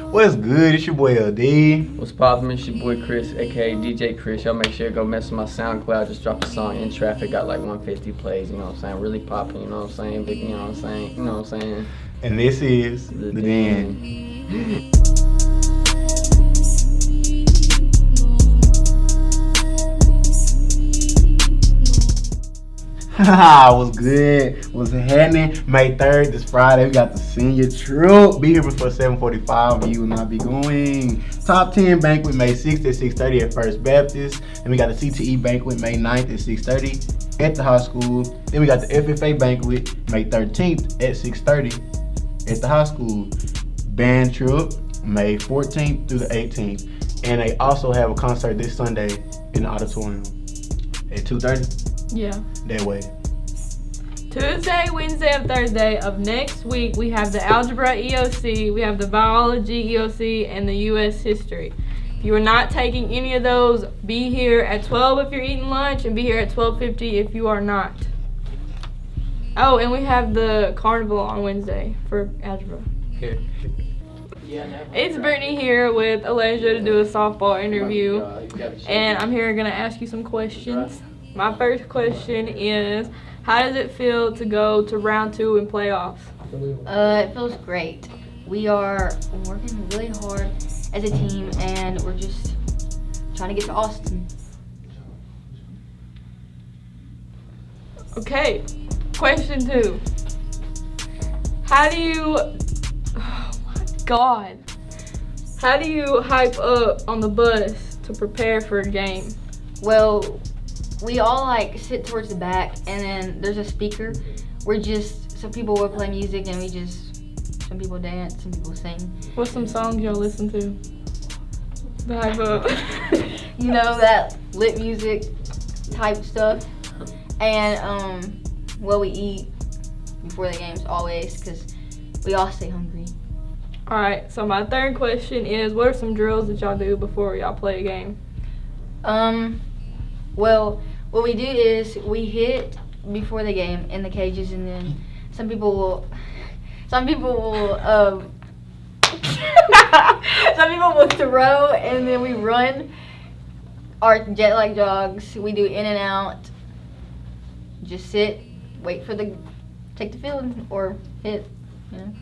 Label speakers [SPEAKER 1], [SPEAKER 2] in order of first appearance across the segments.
[SPEAKER 1] What's good? It's your boy LD.
[SPEAKER 2] What's poppin'? It's your boy Chris, aka DJ Chris. Y'all make sure to go mess with my SoundCloud. Just dropped a song In Traffic, got like 150 plays. You know what I'm saying? Really poppin'. You know what I'm saying? Big. You know what I'm saying? You know what I'm saying?
[SPEAKER 1] And this is The Den. What's good? What's happening? May 3rd, this Friday, we got the senior trip. Be here before 7:45 and you will not be going. Top 10 banquet May 6th at 6:30 at First Baptist. And we got the CTE banquet May 9th at 6:30 at the high school. Then we got the FFA banquet May 13th at 6:30 at the high school. Band trip May 14th through the 18th. And they also have a concert this Sunday in the auditorium at 2:30.
[SPEAKER 3] Yeah.
[SPEAKER 1] That way.
[SPEAKER 3] Tuesday, Wednesday, and Thursday of next week, we have the Algebra EOC, we have the Biology EOC, and the U.S. History. If you are not taking any of those, be here at 12 if you're eating lunch, and be here at 12:50 if you are not. Oh, and we have the carnival on Wednesday for Algebra.
[SPEAKER 2] Here.
[SPEAKER 3] It's Brittany here with Elijah to do a softball interview, and I'm here going to ask you some questions. My first question is, how does it feel to go to round 2 in playoffs?
[SPEAKER 4] It feels great. We are working really hard as a team, and we're just trying to get to Austin.
[SPEAKER 3] Okay, question 2. How do you, oh my God, how do you hype up on the bus to prepare for a game?
[SPEAKER 4] Well, we all sit towards the back, and then there's a speaker. Some people will play music, and some people dance, some people sing.
[SPEAKER 3] What's some songs y'all listen to? The hype up.
[SPEAKER 4] You know, that lit music type stuff. And, we eat before the games always, because we all stay hungry.
[SPEAKER 3] Alright, so my third question is, what are some drills that y'all do before y'all play a game?
[SPEAKER 4] Well, what we do is we hit before the game in the cages, and then some people will some people will throw, and then we run our jet lag jogs. We do in and out. Just sit, wait for take the field or hit. You know.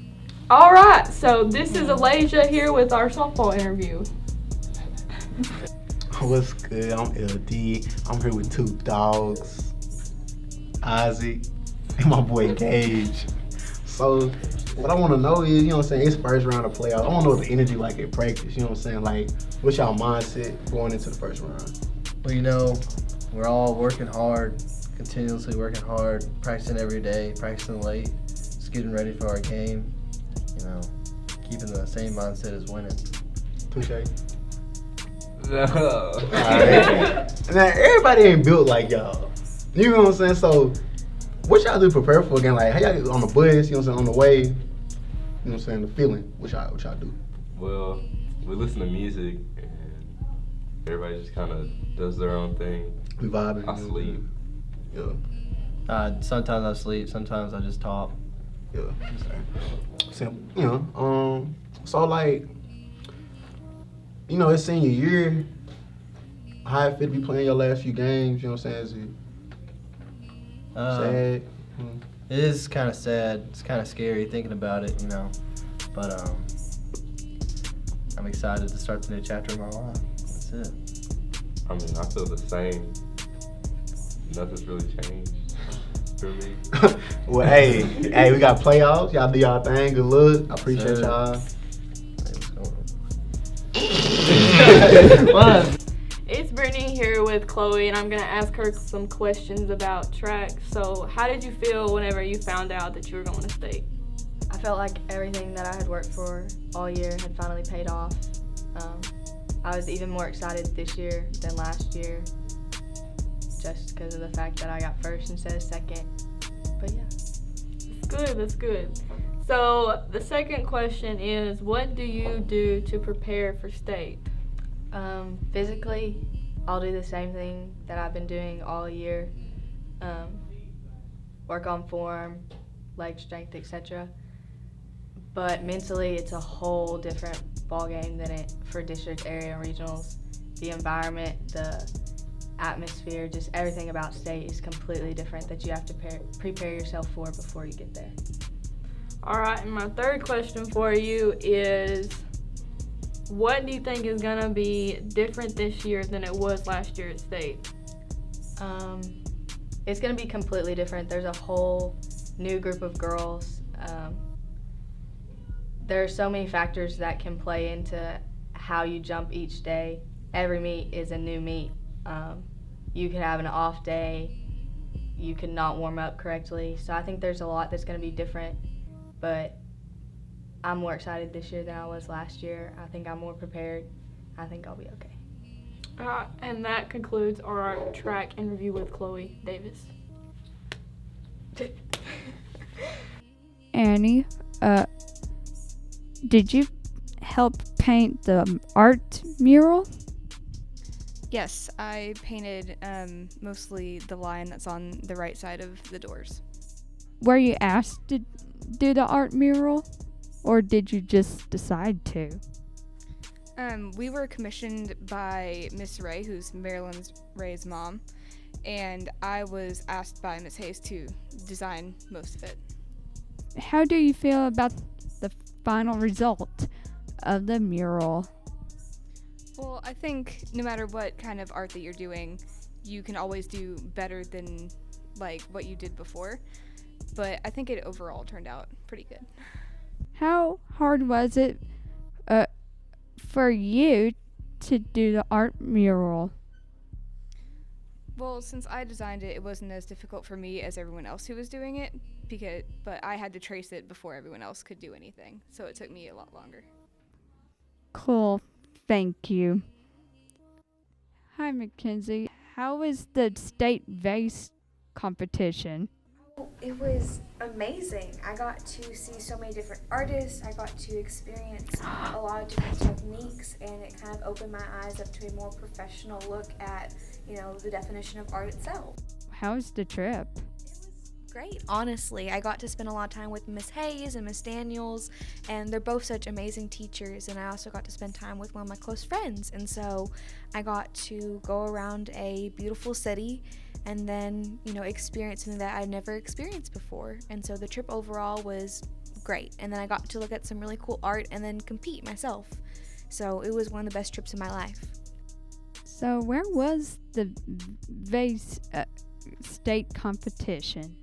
[SPEAKER 3] Alright, so this is Elijah here with our softball interview.
[SPEAKER 1] What's good? I'm LD. I'm here with 2 dogs, Isaac and my boy Gage. So what I want to know is, you know what I'm saying, it's first round of playoffs. I want to know the energy like at practice, you know what I'm saying? What's y'all mindset going into the first round?
[SPEAKER 5] Well, we're all working hard, continuously working hard, practicing every day, practicing late, just getting ready for our game, keeping the same mindset as winning.
[SPEAKER 1] Touche.
[SPEAKER 2] No.
[SPEAKER 1] Alright. Now, everybody ain't built like y'all. You know what I'm saying? So, what y'all do to prepare for a game? How y'all get on the bus, you know what I'm saying, on the way, you know what I'm saying, the feeling, what y'all do?
[SPEAKER 6] Well, we listen to music, and everybody just kind of does their own thing.
[SPEAKER 1] We vibing.
[SPEAKER 6] I sleep.
[SPEAKER 1] Yeah.
[SPEAKER 5] Sometimes I sleep, sometimes I just talk.
[SPEAKER 1] Yeah. So, it's senior year. How it feel to be playing your last few games, you know what I'm saying? Is it sad?
[SPEAKER 5] It is kind of sad. It's kind of scary thinking about it, But I'm excited to start the new chapter of my life. That's it.
[SPEAKER 6] I mean, I feel the same. Nothing's really changed for me.
[SPEAKER 1] Well, hey, we got playoffs. Y'all do y'all thing. Good luck. I appreciate y'all.
[SPEAKER 3] It's Brittany here with Chloe, and I'm going to ask her some questions about track. So, how did you feel whenever you found out that you were going to state?
[SPEAKER 4] I felt like everything that I had worked for all year had finally paid off. I was even more excited this year than last year, just because of the fact that I got first instead of second. But yeah.
[SPEAKER 3] That's good. So the second question is, what do you do to prepare for state?
[SPEAKER 4] Physically, I'll do the same thing that I've been doing all year. Work on form, leg strength, etc. but mentally it's a whole different ball game than it for district, area, and regionals. The environment, the atmosphere, just everything about state is completely different that you have to prepare yourself for before you get there.
[SPEAKER 3] All right, and my third question for you is, what do you think is going to be different this year than it was last year at state?
[SPEAKER 4] It's going to be completely different. There's a whole new group of girls. There are so many factors that can play into how you jump each day. Every meet is a new meet. You could have an off day. You could not warm up correctly. So I think there's a lot that's going to be different, but I'm more excited this year than I was last year. I think I'm more prepared. I think I'll be okay.
[SPEAKER 3] All right, and that concludes our track interview with Chloe Davis.
[SPEAKER 7] Annie, did you help paint the art mural?
[SPEAKER 8] Yes, I painted mostly the line that's on the right side of the doors.
[SPEAKER 7] Were you asked to do the art mural, or did you just decide to?
[SPEAKER 8] We were commissioned by Miss Ray, who's Marilyn Ray's mom, and I was asked by Miss Hayes to design most of it.
[SPEAKER 7] How do you feel about the final result of the mural?
[SPEAKER 8] Well, I think no matter what kind of art that you're doing, you can always do better than like what you did before, but I think it overall turned out pretty good.
[SPEAKER 7] How hard was it for you to do the art mural?
[SPEAKER 8] Well, since I designed it, it wasn't as difficult for me as everyone else who was doing it, but I had to trace it before everyone else could do anything, so it took me a lot longer.
[SPEAKER 7] Cool, thank you. Hi, Mackenzie. How was the state vase competition?
[SPEAKER 9] It was amazing. I got to see so many different artists. I got to experience a lot of different techniques, and it kind of opened my eyes up to a more professional look at, the definition of art itself.
[SPEAKER 7] How was the trip?
[SPEAKER 9] Great, honestly. I got to spend a lot of time with Miss Hayes and Miss Daniels, and they're both such amazing teachers, and I also got to spend time with one of my close friends, and so I got to go around a beautiful city and then, experience something that I'd never experienced before, and so the trip overall was great, and then I got to look at some really cool art and then compete myself, so it was one of the best trips of my life.
[SPEAKER 7] So where was the vase state competition?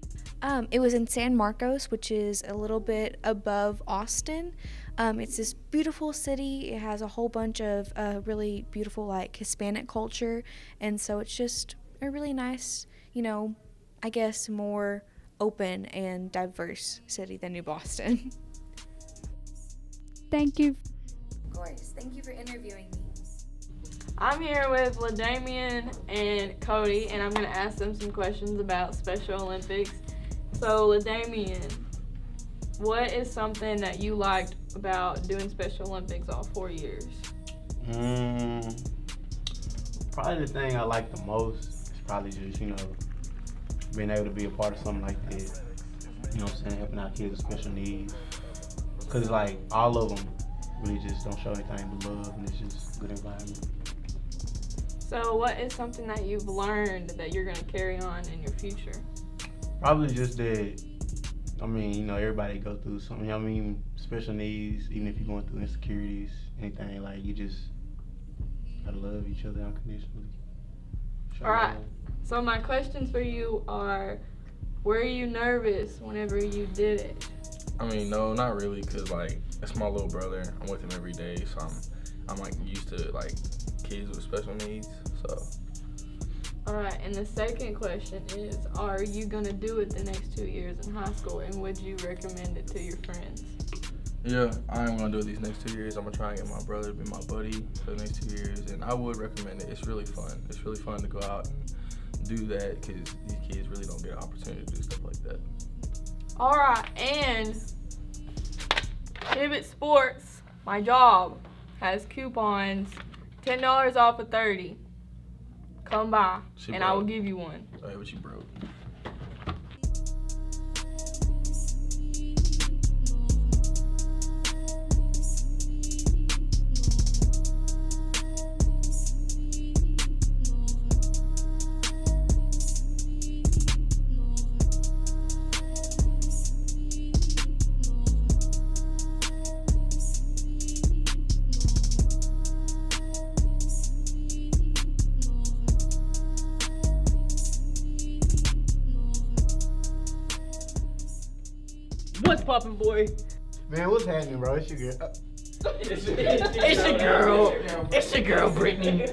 [SPEAKER 9] It was in San Marcos, which is a little bit above Austin. It's this beautiful city. It has a whole bunch of really beautiful, Hispanic culture. And so it's just a really nice, I guess more open and diverse city than New Boston.
[SPEAKER 7] Thank you.
[SPEAKER 9] Of course. Thank you for interviewing me.
[SPEAKER 3] I'm here with LaDamian and Cody, and I'm going to ask them some questions about Special Olympics. So, LaDamian, what is something that you liked about doing Special Olympics all 4 years?
[SPEAKER 1] Probably the thing I like the most is probably just, being able to be a part of something like that. Helping out kids with special needs. Because, all of them really just don't show anything but love, and it's just a good environment.
[SPEAKER 3] So what is something that you've learned that you're going to carry on in your future?
[SPEAKER 1] Probably just that, everybody go through something. Special needs, even if you're going through insecurities, anything, you just gotta love each other unconditionally.
[SPEAKER 3] All right. So my questions for you are, were you nervous whenever you did it?
[SPEAKER 10] No, not really, because, it's my little brother. I'm with him every day, so I'm used to, kids with special needs, so.
[SPEAKER 3] All right, and the second question is, are you going to do it the next 2 years in high school, and would you recommend it to your friends?
[SPEAKER 10] Yeah, I am going to do it these next 2 years. I'm going to try and get my brother to be my buddy for the next 2 years, and I would recommend it. It's really fun. It's really fun to go out and do that, because these kids really don't get an opportunity to do stuff like that.
[SPEAKER 3] All right, and Pivot Sports, my job, has coupons, $10 off of 30. Come by, and I will give you one.
[SPEAKER 10] Hey, what you broke?
[SPEAKER 2] poppin', boy?
[SPEAKER 1] Man, what's happening, bro? It's your girl.
[SPEAKER 2] It's your girl. It's your girl, Brittany.